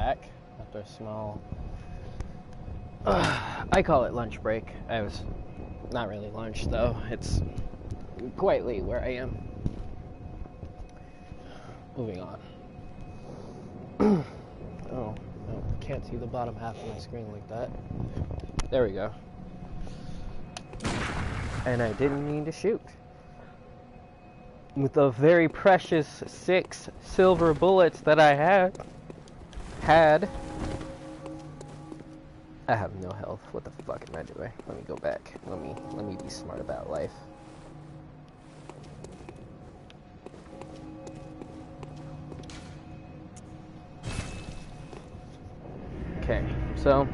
back after a small, I call it lunch break. I was not really lunch though. It's quite late where I am. Moving on. Oh, no, can't see the bottom half of my screen like that. There we go. And I didn't mean to shoot. With the very precious 6 silver bullets that I had, I have no health. What the fuck am I doing? Let me go back. Let me be smart about life. Okay, so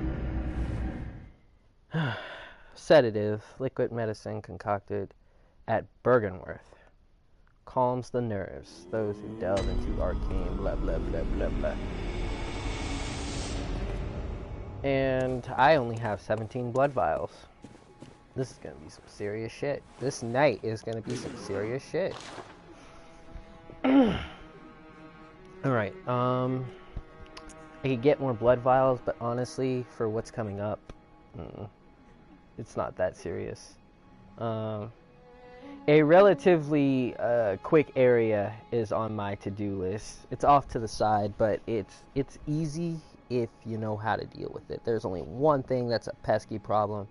sedative, liquid medicine concocted at Bergenworth. Calms the nerves, those who delve into arcane blah blah blah blah blah. And I only have 17 blood vials. This is gonna be some serious shit. This night is gonna be some serious shit. Alright, I could get more blood vials, but honestly, for what's coming up, it's not that serious. A relatively quick area is on my to-do list. It's off to the side, but it's easy if you know how to deal with it. There's only one thing that's a pesky problem,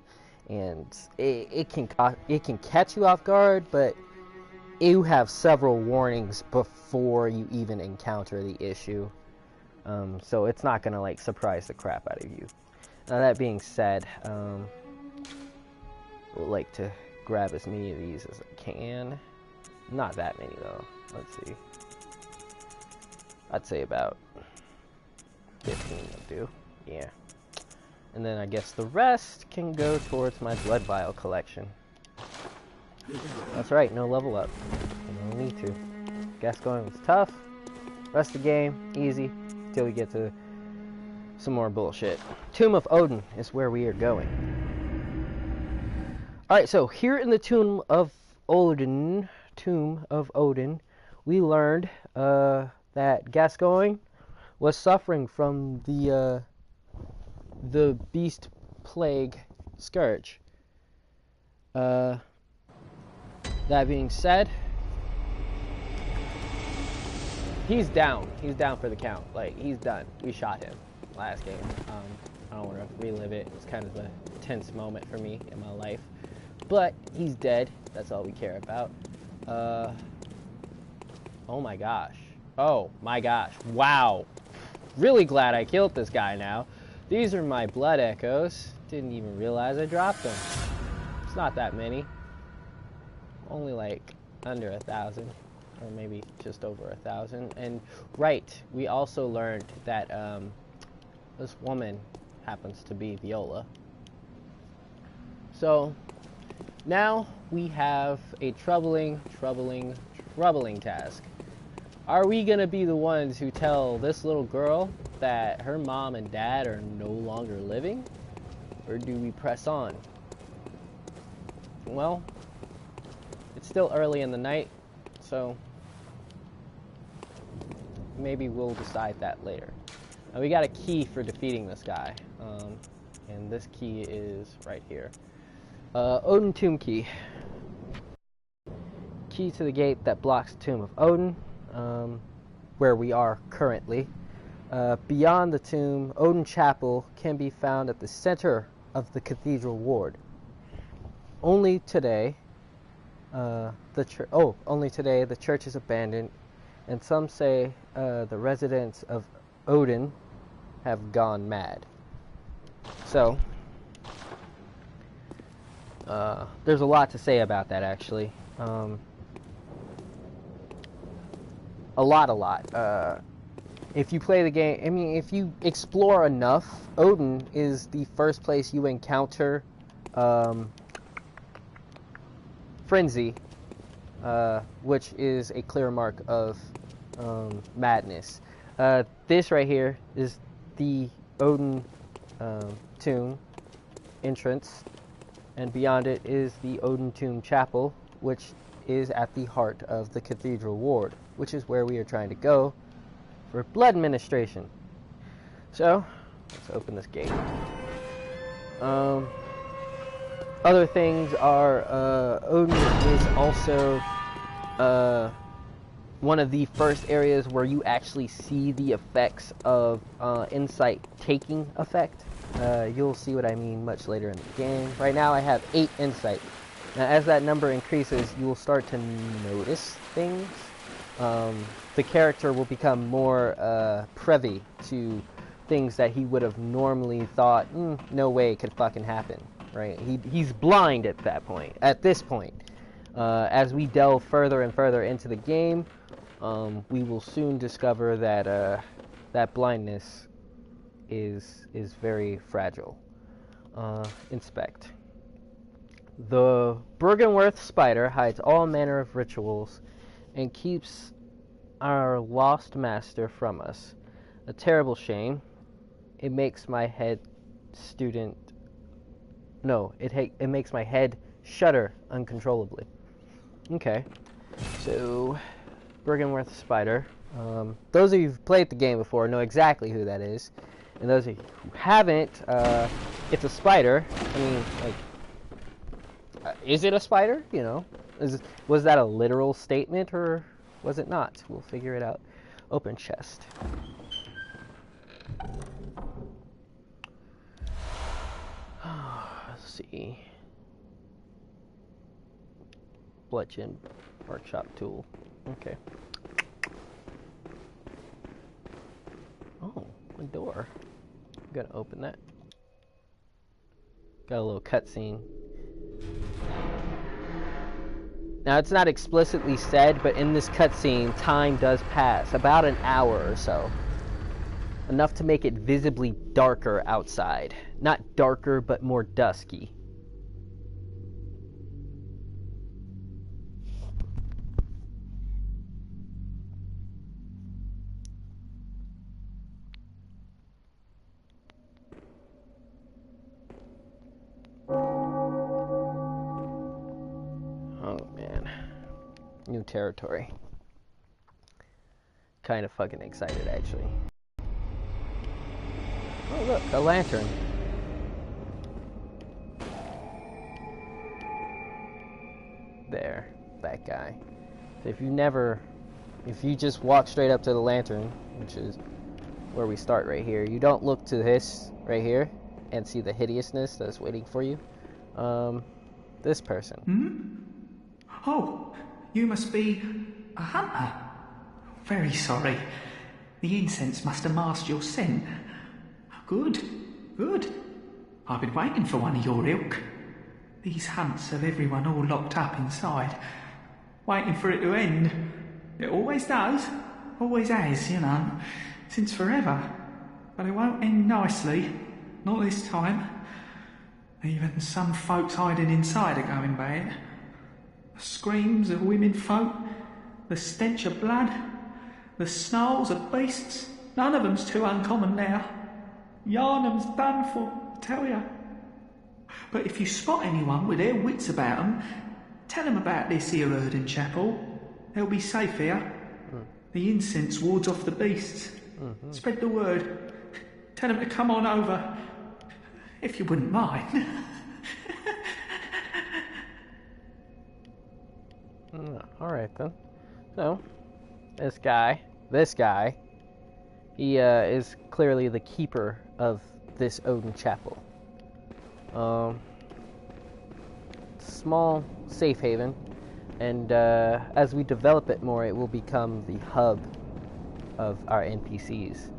and it can catch you off guard, but you have several warnings before you even encounter the issue. So it's not gonna like surprise the crap out of you. Now that being said, I would like to grab as many of these as I can. Not that many though. Let's see. I'd say about 15 will do. Yeah. And then I guess the rest can go towards my blood vial collection. That's right, no level up. No need to. Gascoigne was tough. Rest of the game, easy. Till we get to some more bullshit. Tomb of Odin is where we are going. Alright, so here in the Tomb of Odin, we learned that Gascoigne was suffering from the beast plague scourge. That being said, he's down. He's down for the count. Like, he's done. We shot him last game. I don't want to relive it. It's kind of a tense moment for me in my life. But he's dead. That's all we care about. Oh my gosh. Oh my gosh. Wow. Really glad I killed this guy now. These are my blood echoes. Didn't even realize I dropped them. It's not that many. Only like under 1,000. Or maybe just over 1,000. And right, we also learned that this woman happens to be Viola. So now we have a troubling task. Are we gonna be the ones who tell this little girl that her mom and dad are no longer living? Or do we press on? Well, it's still early in the night, so maybe we'll decide that later. Now we got a key for defeating this guy, and this key is right here. Odin Tomb Key. Key to the gate that blocks the Tomb of Odin, where we are currently. Beyond the tomb, Odin Chapel can be found at the center of the Cathedral Ward. Only today, the church is abandoned, and some say the residents of Odin have gone mad. So, there's a lot to say about that, actually. A lot. If you play the game, I mean, if you explore enough, Odin is the first place you encounter frenzy, which is a clear mark of madness. This right here is the Odin tomb entrance, and beyond it is the Odin Tomb Chapel, which is at the heart of the Cathedral Ward, which is where we are trying to go for blood administration. So, let's open this gate. Other things are, Odin is also, one of the first areas where you actually see the effects of, insight taking effect. You'll see what I mean much later in the game. Right now I have 8 insight. Now as that number increases, you will start to notice things. The character will become more, privy to things that he would have normally thought, no way it could fucking happen, right? He's blind at that point, at this point. As we delve further and further into the game, we will soon discover that, that blindness is very fragile. Inspect. The Bergenworth spider hides all manner of rituals and keeps our lost master from us. A terrible shame. It makes my head it makes my head shudder uncontrollably. Okay, so Bergenworth spider. Those of you who've played the game before know exactly who that is, and those of you who haven't, it's a spider. I mean, like, is it a spider? You know, was that a literal statement or was it not? We'll figure it out. Open chest. Let's see. Bludgeon workshop tool. Okay. Oh, a door. I'm gonna open that. Got a little cutscene. Now it's not explicitly said, but in this cutscene, time does pass, about an hour or so. Enough to make it visibly darker outside. Not darker, but more dusky. Oh man. New territory. Kind of fucking excited, actually. Oh look, a lantern. There, that guy. So if you just walk straight up to the lantern, which is where we start right here, you don't look to this right here and see the hideousness that's waiting for you. This person. Hmm? Oh, you must be a hunter. Very sorry. The incense must have masked your scent. Good, good. I've been waiting for one of your ilk. These hunts have everyone all locked up inside, waiting for it to end. It always does, always has, you know, since forever. But it won't end nicely, not this time. Even some folks hiding inside are going bad. The screams of women folk, the stench of blood, the snarls of beasts, none of them's too uncommon now. Yarnum's done for, I tell ya. But if you spot anyone with their wits about them, tell them about this here Erden Chapel. They'll be safe here. The incense wards off the beasts. Spread the word. Tell them to come on over, if you wouldn't mind. Alright then. So, this guy, he is clearly the keeper of this Odin Chapel. Small safe haven, and as we develop it more, it will become the hub of our NPCs.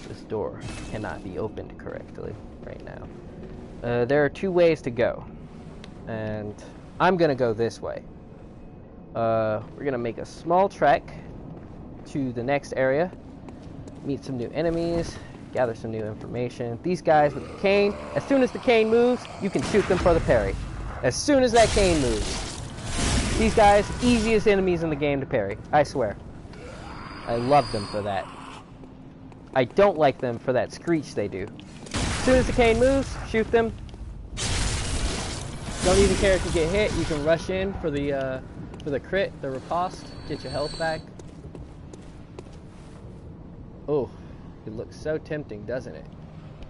This door cannot be opened correctly right now. There are 2 ways to go, and I'm gonna go this way. We're gonna make a small trek to the next area, meet some new enemies, gather some new information. These guys with the cane, as soon as the cane moves, you can shoot them for the parry. As soon as that cane moves. These guys, easiest enemies in the game to parry, I swear. I love them for that. I don't like them for that screech they do. As soon as the cane moves, shoot them. Don't even care if you get hit, you can rush in for the crit, the riposte, get your health back. Oh, It looks so tempting, doesn't it?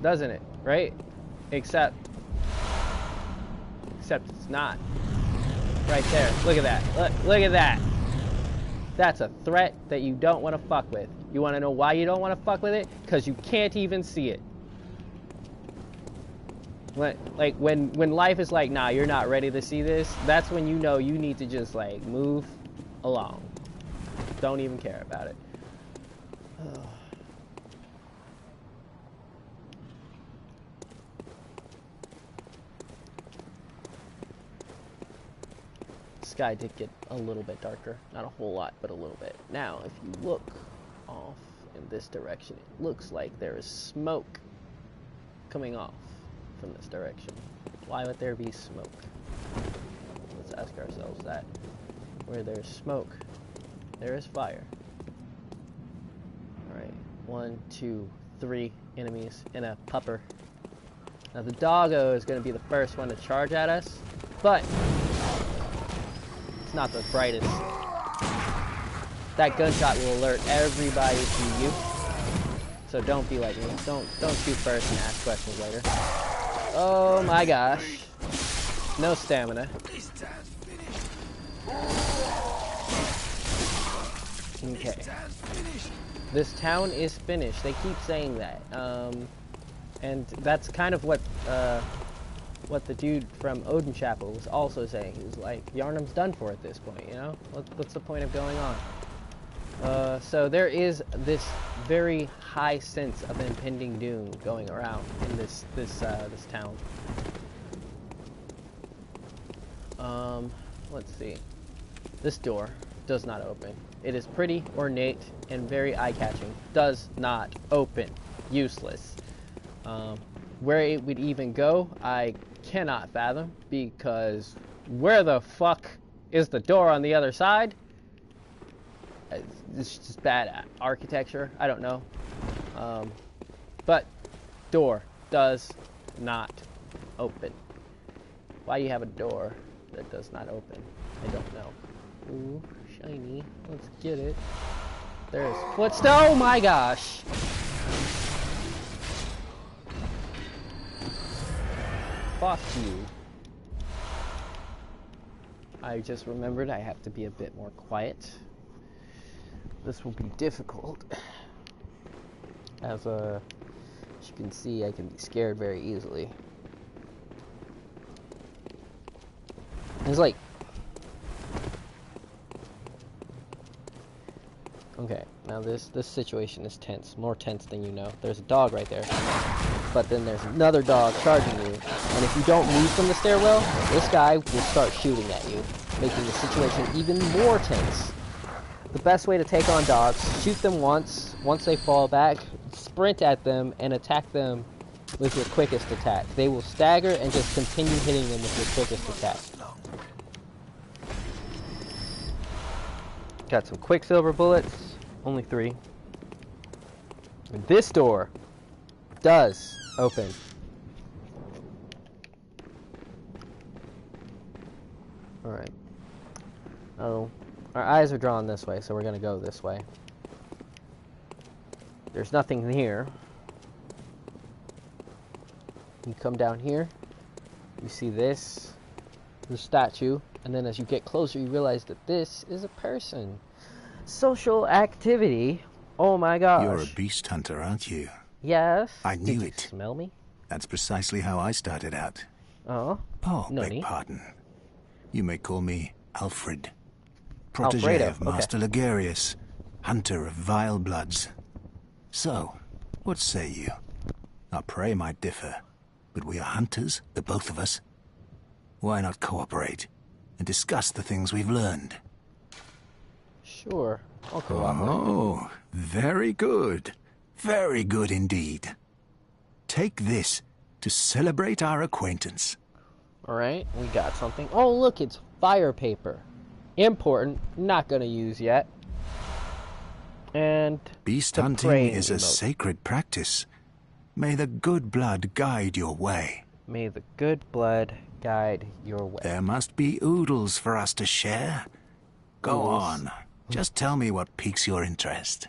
Doesn't it? Right? Except it's not. Right there. Look at that. Look at that. That's a threat that you don't want to fuck with. You want to know why you don't want to fuck with it? Because you can't even see it. Like when life is like, nah, you're not ready to see this, that's when you know you need to just like move along. Don't even care about it. Sky did get a little bit darker. Not a whole lot, but a little bit. Now, if you look off in this direction, it looks like there is smoke coming off from this direction. Why would there be smoke? Let's ask ourselves that. Where there's smoke, there is fire. Alright, 1, 2, 3 enemies and a pupper. Now the doggo is going to be the first one to charge at us, but not the brightest. That gunshot will alert everybody to you. So don't be like me. Don't shoot first and ask questions later. Oh my gosh. No stamina. Okay. This town is finished. They keep saying that. And that's kind of what the dude from Odin Chapel was also saying. He was like, Yharnam's done for at this point, you know? What's the point of going on? So there is this very high sense of impending doom going around in this town. Let's see. This door does not open. It is pretty ornate and very eye-catching. Does not open. Useless. Where it would even go, I cannot fathom, because where the fuck is the door on the other side? It's just bad architecture. I don't know. But door does not open. Why you have a door that does not open? I don't know. Ooh, shiny. Let's get it. There's footsteps. Oh my gosh! Fuck you. I just remembered I have to be a bit more quiet. This will be difficult. As you can see, I can be scared very easily. It's like... Okay, now this situation is tense. More tense than you know. There's a dog right there. But then there's another dog charging you. And if you don't move from the stairwell, this guy will start shooting at you, making the situation even more tense. The best way to take on dogs, shoot them once they fall back, sprint at them, and attack them with your quickest attack. They will stagger and just continue hitting them with your quickest attack. Got some quicksilver bullets, only 3. This door does open. Alright. Oh, our eyes are drawn this way, so we're gonna go this way. There's nothing here. You come down here, you see this, the statue, and then as you get closer, you realize that this is a person. Social activity. Oh my gosh. You're a beast hunter, aren't you? Yes. I knew Did it. You smell me? That's precisely how I started out. Oh. Oh, Nonny. beg pardon. You may call me Alfred. Protege Alfredo, of Master Ligarius, hunter of vile bloods. So, what say you? Our prey might differ, but we are hunters, the both of us. Why not cooperate and discuss the things we've learned? Sure. I'll cooperate. Oh, very good. Very good indeed. Take this to celebrate our acquaintance. Alright, we got something. Oh, look, it's fire paper. Important. Not gonna use yet. And Beast the hunting praying is a emote. sacred practice. May the good blood guide your way. May the good blood guide your way. There must be oodles for us to share. Go Oodles. on. Just tell me what piques your interest.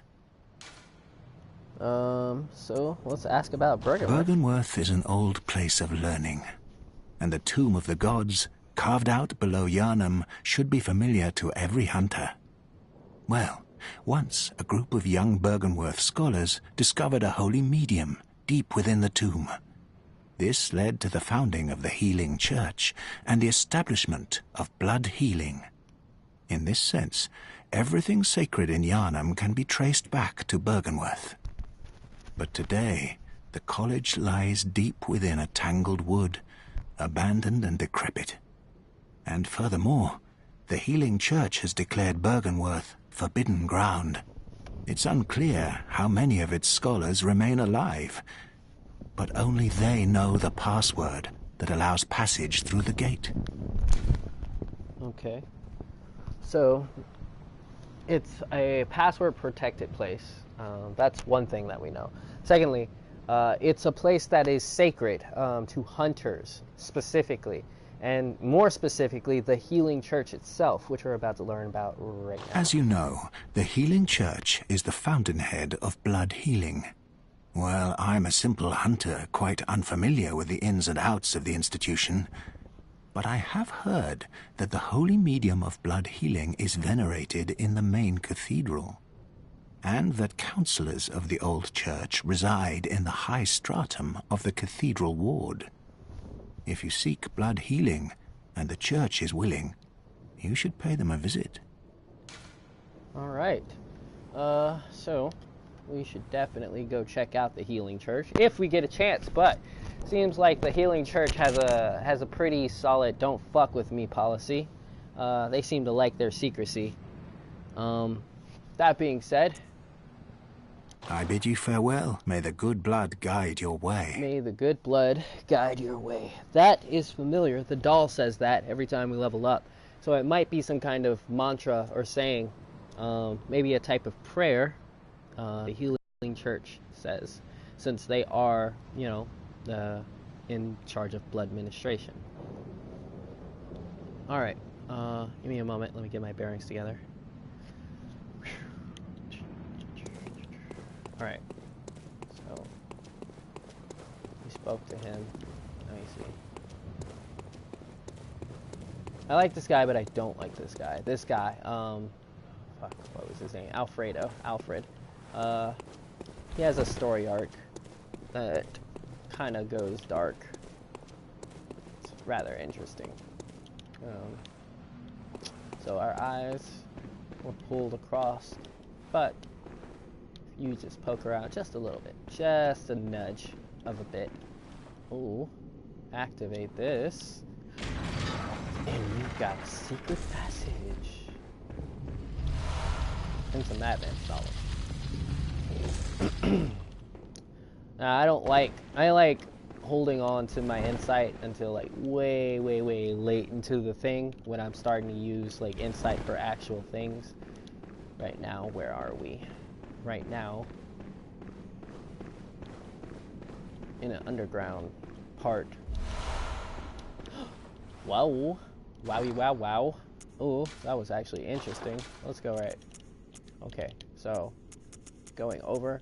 So let's ask about Bergenworth. Bergenworth is an old place of learning, and the Tomb of the Gods, carved out below Yharnam, should be familiar to every hunter. Well, once a group of young Bergenworth scholars discovered a holy medium deep within the tomb. This led to the founding of the Healing Church and the establishment of blood healing. In this sense, everything sacred in Yharnam can be traced back to Bergenworth. But today, the college lies deep within a tangled wood, abandoned and decrepit. And furthermore, the Healing Church has declared Bergenworth forbidden ground. It's unclear how many of its scholars remain alive, but only they know the password that allows passage through the gate. Okay. So, it's a password-protected place. That's one thing that we know. Secondly, it's a place that is sacred to hunters, specifically. And more specifically, the Healing Church itself, which we're about to learn about right now. As you know, the Healing Church is the fountainhead of blood healing. Well, I'm a simple hunter, quite unfamiliar with the ins and outs of the institution. But I have heard that the holy medium of blood healing is venerated in the main cathedral, and that counselors of the old church reside in the high stratum of the Cathedral Ward. If you seek blood healing, and the church is willing, you should pay them a visit. All right. So we should definitely go check out the Healing Church if we get a chance. But seems like the Healing Church has a pretty solid "don't fuck with me" policy. They seem to like their secrecy. That being said, I bid you farewell. May the good blood guide your way. may the good blood guide your way. That is familiar. The doll says that every time we level up. So it might be some kind of mantra or saying, maybe a type of prayer. The Healing Church says, since they are, in charge of blood administration. All right, give me a moment. Let me get my bearings together. All right. So we spoke to him. Let me see. I like this guy, but I don't like this guy. This guy, what was his name? Alfred. He has a story arc that kind of goes dark. It's rather interesting. So our eyes were pulled across, but you just poke around just a little bit, just a nudge of a bit. Ooh, activate this, and you've got a secret passage and some advanced knowledge. Now, I like holding on to my insight until like way late into the thing when I'm starting to use like insight for actual things. Right now, where are we? Right now, in an underground part. Wow. Wowie wow. Oh, that was actually interesting. Let's go right. Okay, so going over.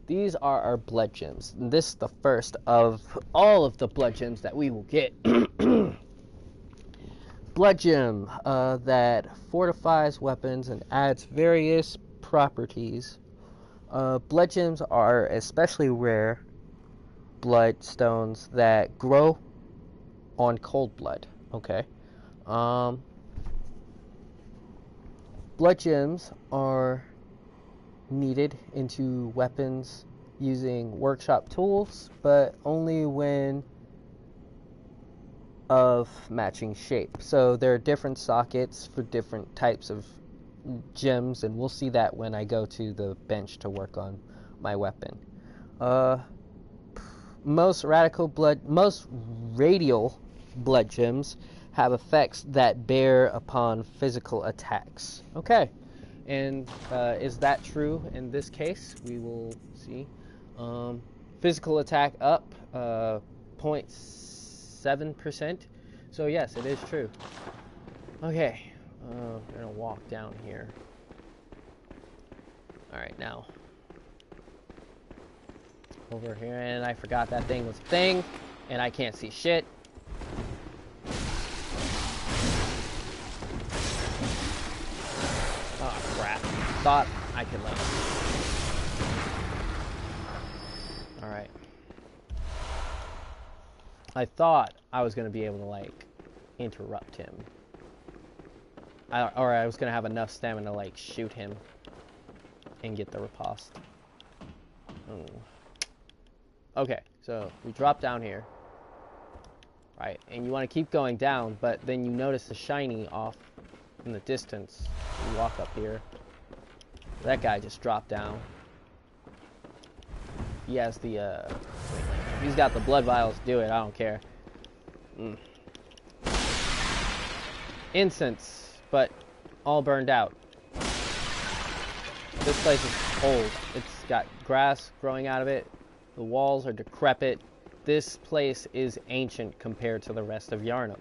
These are our blood gems. And this is the first of all of the blood gems that we will get. Blood gem that fortifies weapons and adds various properties. Blood gems are especially rare bloodstones that grow on cold blood. Okay. Blood gems are needed into weapons using workshop tools, but only when of matching shape. So there are different sockets for different types of gems, and we'll see that when I go to the bench to work on my weapon. Most radial blood gems have effects that bear upon physical attacks. Okay, and is that true in this case? We will see. Physical attack up 0.7%. So yes, it is true. Okay, we're gonna walk down here. All right, now over here, and I forgot that thing was a thing, and I can't see shit. Oh crap. Thought I could like... Alright. I thought I was going to be able to like interrupt him. Or I was going to have enough stamina to like shoot him and get the riposte. Okay, so we drop down here. Right, and you want to keep going down, but then you notice the shiny off in the distance. You walk up here. That guy just dropped down. He has the, he's got the blood vials. Do it, I don't care. Incense, but all burned out. This place is old. It's got grass growing out of it. The walls are decrepit. This place is ancient compared to the rest of Yarnum.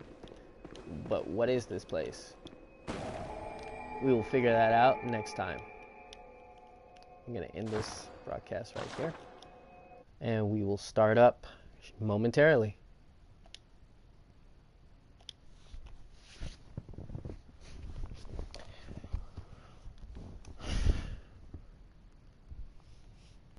But what is this place? We will figure that out next time. I'm going to end this broadcast right here. And we will start up momentarily.